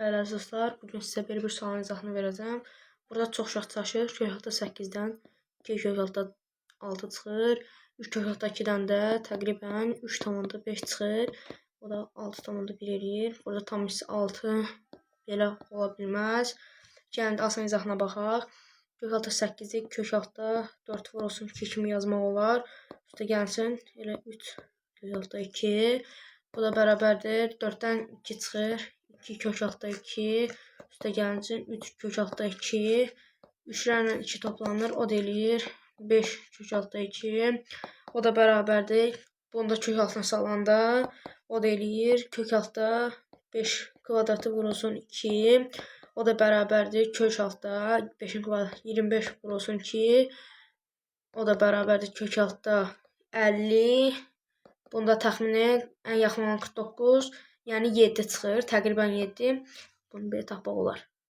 Bəli əziz dostlar, bugün sizə belə bir sualın izahını verəcəm. Burada çox uşaq çaşır. Kök altta 8-dən 2 kök altta 6 çıxır. 3 kök altta 2-dən də təqribən 3,5 çıxır. O da 6,1 eləyir. Burada tam hissi 6 belə ola bilməz. Gəlin də asan izahına baxaq. Kök altta 8-i kök altta 4 vurulsun 2 kimi yazmaq olar. Üstə gəlsin elə 3 kök altta 2. Bu da bərabərdir. 4-dən 2 çıxır. 2 kök altta 2. Üstə gəlincin 3 kök altta 2. 3-lərlə 2 toplanır. O da eləyir 5 kök altta 2. O da bərabərdir. Bunu da kök altına salanda o da eləyir kök altta 5 kvadratı vurulsun 2. O da bərabərdir kök altta 5-in kvadratı 25 vurulsun 2. O da bərabərdir kök altta 50. Bunda təxmini ən yaxın olan 49. Yəni 7 çıxır. Təqribən 7. Bunu belə tapmaq olar.